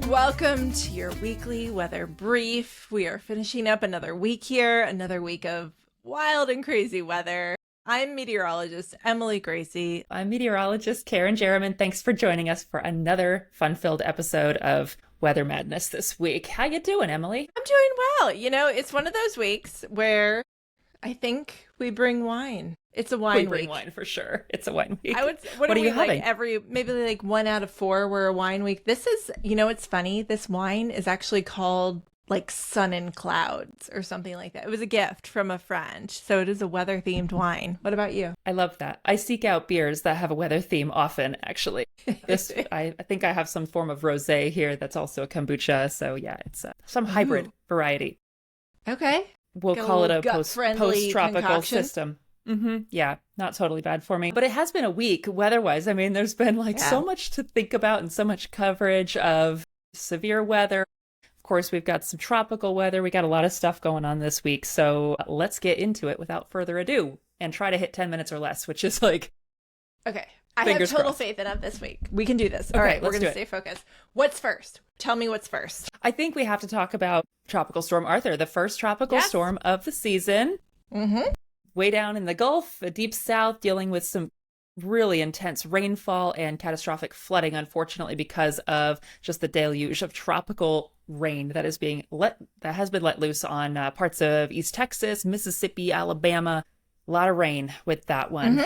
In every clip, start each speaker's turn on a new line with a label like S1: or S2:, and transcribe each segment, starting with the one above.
S1: Welcome to your weekly weather brief. We are finishing up another week here, another week of wild and crazy weather. I'm meteorologist Emily Gracey.
S2: I'm meteorologist Jeromin. Thanks for joining us for another fun-filled episode of Weather Madness this week. How you doing, Emily?
S1: I'm doing well. You know, it's one of those weeks where I think we bring wine. It's a wine week.
S2: We bring wine for sure. It's a wine week.
S1: What are
S2: you
S1: we
S2: having?
S1: maybe like 1 out of 4 were a wine week. This is, you know, it's funny. This wine is actually called like Sun and Clouds or something like that. It was a gift from a friend. So it is a weather themed wine. What about you?
S2: I love that. I seek out beers that have a weather theme often, actually. I think I have some form of rosé here that's also a kombucha. So yeah, it's some hybrid variety.
S1: Okay.
S2: We'll call it a post-tropical
S1: concoction.
S2: system. Yeah, not totally bad for me. But it has been a week weather-wise. I mean, there's been so much to think about and so much coverage of severe weather. Of course, we've got some tropical weather. We got a lot of stuff going on this week. So let's get into it without further ado and try to hit 10 minutes or less, which is like...
S1: Okay. I have total faith in it this week. We can do this.
S2: Okay,
S1: all right, we're going to
S2: stay
S1: focused. What's first? Tell me what's first.
S2: I think we have to talk about Tropical Storm Arthur, the first tropical storm of the season. Way down in the Gulf, the deep south, dealing with some really intense rainfall and catastrophic flooding, unfortunately, because of just the deluge of tropical rain that has been let loose on parts of East Texas, Mississippi, Alabama. A lot of rain with that one.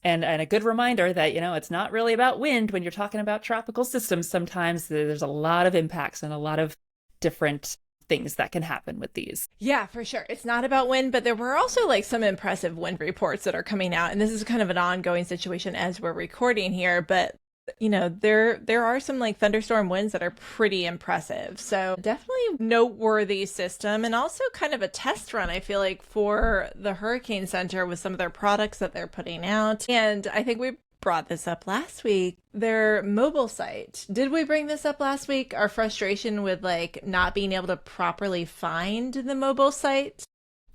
S2: And a good reminder that, you know, it's not really about wind when you're talking about tropical systems. Sometimes there's a lot of impacts and a lot of different things that can happen with these.
S1: Yeah, for sure. It's not about wind, but there were also like some impressive wind reports that are coming out. And this is kind of an ongoing situation as we're recording here. But, you know, there are some like thunderstorm winds that are pretty impressive. So definitely noteworthy system, and also kind of a test run, I feel like, for the Hurricane Center with some of their products that they're putting out. And I think we brought this up last week, their mobile site. Did we bring this up last week? Our frustration with like not being able to properly find the mobile site?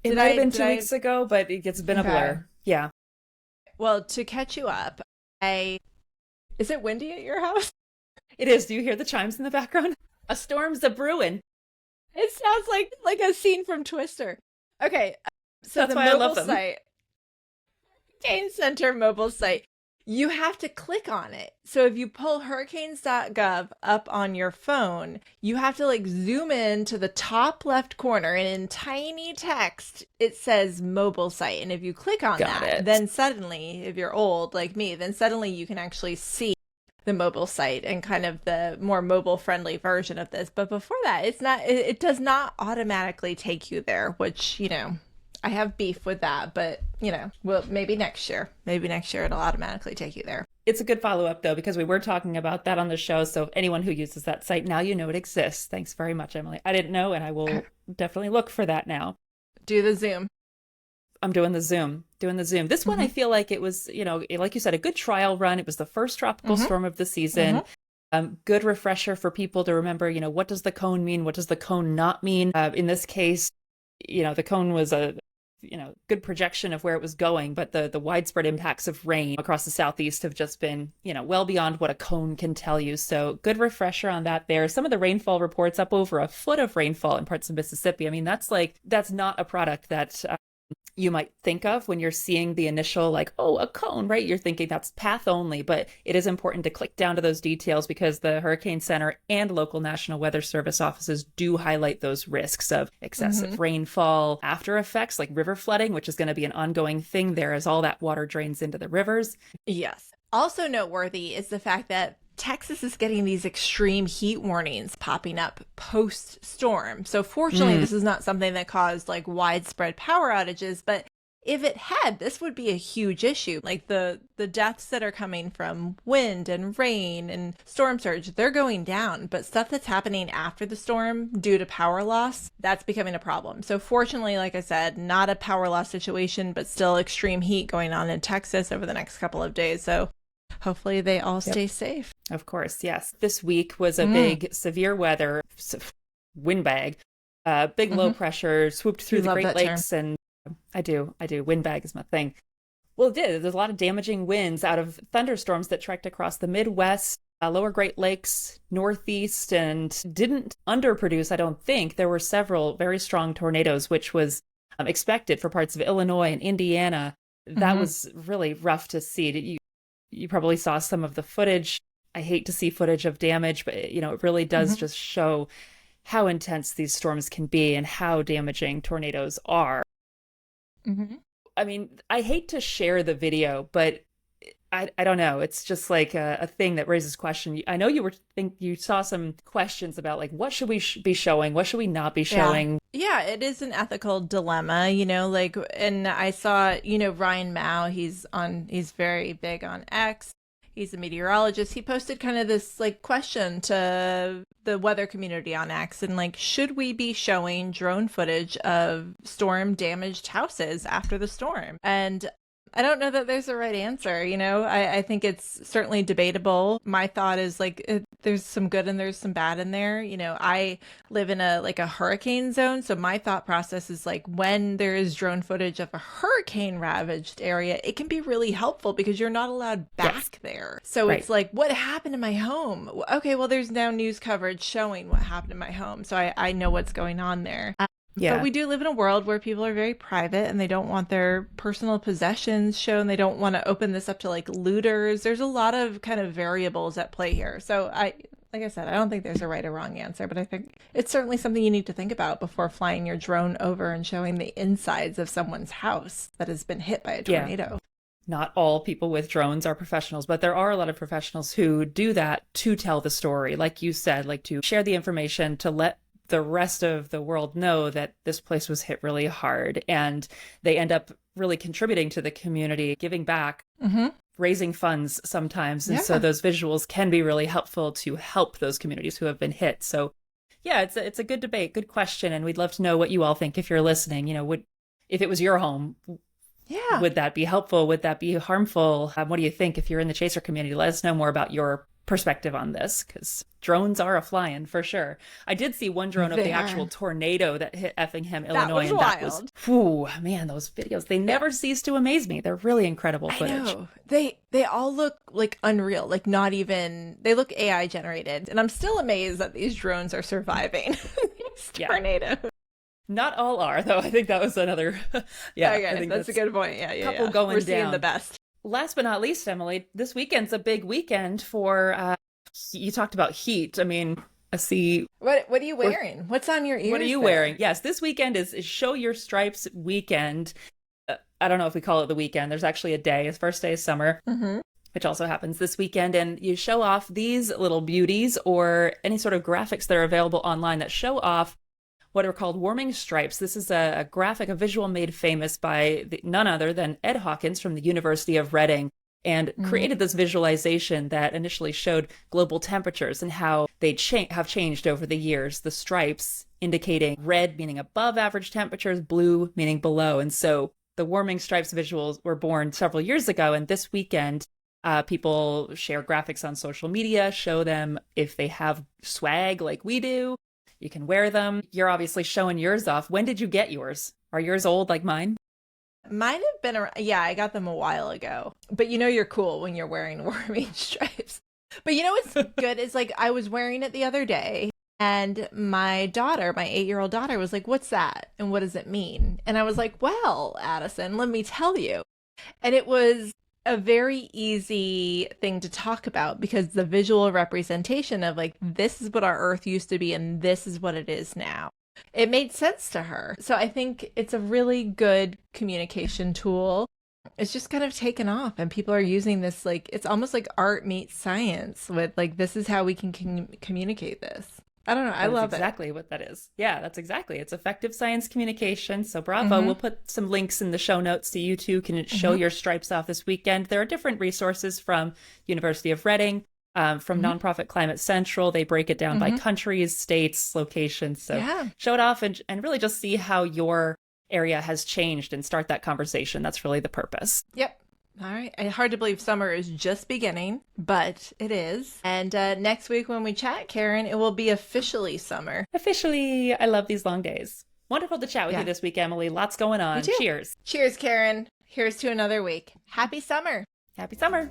S2: It might have been 2 weeks ago, but it's been a blur. Yeah.
S1: Well, to catch you up, is it windy at your house?
S2: It is. Do you hear the chimes in the background? A storm's a brewing.
S1: It sounds like a scene from Twister. Okay, so
S2: that's
S1: the
S2: why I love
S1: mobile
S2: them.
S1: site, Hurricane Center mobile site, you have to click on it. So if you pull hurricanes.gov up on your phone, you have to like zoom in to the top left corner, and in tiny text, it says mobile site. And if you click on then suddenly, if you're old like me, then suddenly you can actually see the mobile site and kind of the more mobile friendly version of this. But before that, it does not automatically take you there, which, you know, I have beef with that, but, you know, well, maybe next year it'll automatically take you there.
S2: It's a good follow-up, though, because we were talking about that on the show. So anyone who uses that site, now you know it exists. Thanks very much, Emily. I didn't know, and I will definitely look for that now.
S1: Do the Zoom.
S2: I'm doing the Zoom. This one, I feel like it was, you know, like you said, a good trial run. It was the first tropical storm of the season. Good refresher for people to remember, you know, what does the cone mean? What does the cone not mean? In this case, you know, the cone was a good projection of where it was going, but the widespread impacts of rain across the southeast have just been, you know, well beyond what a cone can tell you. So good refresher on that there. Some of the rainfall reports up over a foot of rainfall in parts of Mississippi. I mean, that's not a product that you might think of when you're seeing the initial like, oh, a cone, right? You're thinking that's path only, but it is important to click down to those details because the Hurricane Center and local National Weather Service offices do highlight those risks of excessive rainfall, after effects like river flooding, which is going to be an ongoing thing there as all that water drains into the rivers.
S1: Yes. Also noteworthy is the fact that Texas is getting these extreme heat warnings popping up post-storm. So fortunately, this is not something that caused like widespread power outages, but if it had, this would be a huge issue. Like the deaths that are coming from wind and rain and storm surge, they're going down, but stuff that's happening after the storm due to power loss, that's becoming a problem. So fortunately, like I said, not a power loss situation, but still extreme heat going on in Texas over the next couple of days. So hopefully they all stay safe.
S2: Of course, yes. This week was a big severe weather windbag. Big low pressure swooped through the Great Lakes, and I do. Windbag is my thing. Well, it did. There's a lot of damaging winds out of thunderstorms that trekked across the Midwest, lower Great Lakes, Northeast, and didn't underproduce, I don't think. There were several very strong tornadoes, which was expected for parts of Illinois and Indiana. That was really rough to see. You probably saw some of the footage. I hate to see footage of damage, but it really does just show how intense these storms can be and how damaging tornadoes are. I mean, I hate to share the video, but I don't know. It's just like a thing that raises question. I know you saw some questions about like, what should we be showing? What should we not be showing?
S1: Yeah, it is an ethical dilemma, and I saw, Ryan Mao, he's very big on X. He's a meteorologist. He posted kind of this like question to the weather community on X and like, should we be showing drone footage of storm damaged houses after the storm? And I don't know that there's a right answer. I think it's certainly debatable. My thought is like, there's some good and there's some bad in there. I live in a hurricane zone. So my thought process is like, when there is drone footage of a hurricane ravaged area, it can be really helpful because you're not allowed back there. So it's like, what happened in my home? Okay, well, there's now news coverage showing what happened in my home. So I know what's going on there.
S2: Yeah.
S1: But we do live in a world where people are very private and they don't want their personal possessions shown. They don't want to open this up to like looters. There's a lot of kind of variables at play here. So like I said, I don't think there's a right or wrong answer, but I think it's certainly something you need to think about before flying your drone over and showing the insides of someone's house that has been hit by a tornado.
S2: Yeah. Not all people with drones are professionals, but there are a lot of professionals who do that to tell the story. Like you said, like to share the information, to let the rest of the world know that this place was hit really hard, and they end up really contributing to the community, giving back, raising funds sometimes. And so those visuals can be really helpful to help those communities who have been hit. So yeah, it's a good debate, good question. And we'd love to know what you all think if you're listening. If it was your home, would that be helpful? Would that be harmful? What do you think? If you're in the chaser community, let us know more about your perspective on this, because drones are a flying for sure. I did see one drone of the actual tornado that hit Effingham, Illinois, and that was, whew, man, those videos, they never cease to amaze me. They're really incredible footage. I know.
S1: They all look like unreal, like not even, they look AI generated, and I'm still amazed that these drones are surviving these tornadoes.
S2: Not all are, though. I think that was another
S1: okay, I think that's a good point.
S2: Couple going
S1: We're
S2: down.
S1: seeing the best.
S2: Last but not least, Emily, this weekend's a big weekend for, you talked about heat. I mean, I see.
S1: What are you wearing? What's on your ears?
S2: What are you wearing? Yes, this weekend is Show Your Stripes weekend. I don't know if we call it the weekend. There's actually a day. It's first day of summer, which also happens this weekend. And you show off these little beauties or any sort of graphics that are available online that show off what are called warming stripes. This is a graphic, a visual made famous by none other than Ed Hawkins from the University of Reading, and created this visualization that initially showed global temperatures and how they have changed over the years. The stripes indicating red meaning above average temperatures, blue meaning below. And so the warming stripes visuals were born several years ago. And this weekend, people share graphics on social media, show them if they have swag like we do. You can wear them. You're obviously showing yours off. When did you get yours? Are yours old like mine?
S1: Mine have been around. Yeah, I got them a while ago. But you're cool when you're wearing warming stripes. But what's good is like I was wearing it the other day and my daughter, my 8-year-old daughter was like, "What's that? And what does it mean?" And I was like, "Well, Addison, let me tell you." And it was a very easy thing to talk about because the visual representation of like, this is what our Earth used to be and this is what it is now. It made sense to her. So I think it's a really good communication tool. It's just kind of taken off and people are using this like, it's almost like art meets science with like, this is how we can communicate this. I don't know. I love
S2: exactly what that is. Yeah, that's exactly. It's effective science communication. So bravo. We'll put some links in the show notes so you too can show your stripes off this weekend. There are different resources from University of Reading, from nonprofit Climate Central. They break it down by countries, states, locations. So show it off and really just see how your area has changed and start that conversation. That's really the purpose.
S1: Yep. All right. Hard to believe summer is just beginning, but it is. And next week when we chat, Kerrin, it will be officially summer.
S2: Officially. I love these long days. Wonderful to chat with you this week, Emily. Lots going on. Cheers.
S1: Cheers, Kerrin. Here's to another week. Happy summer.
S2: Happy summer.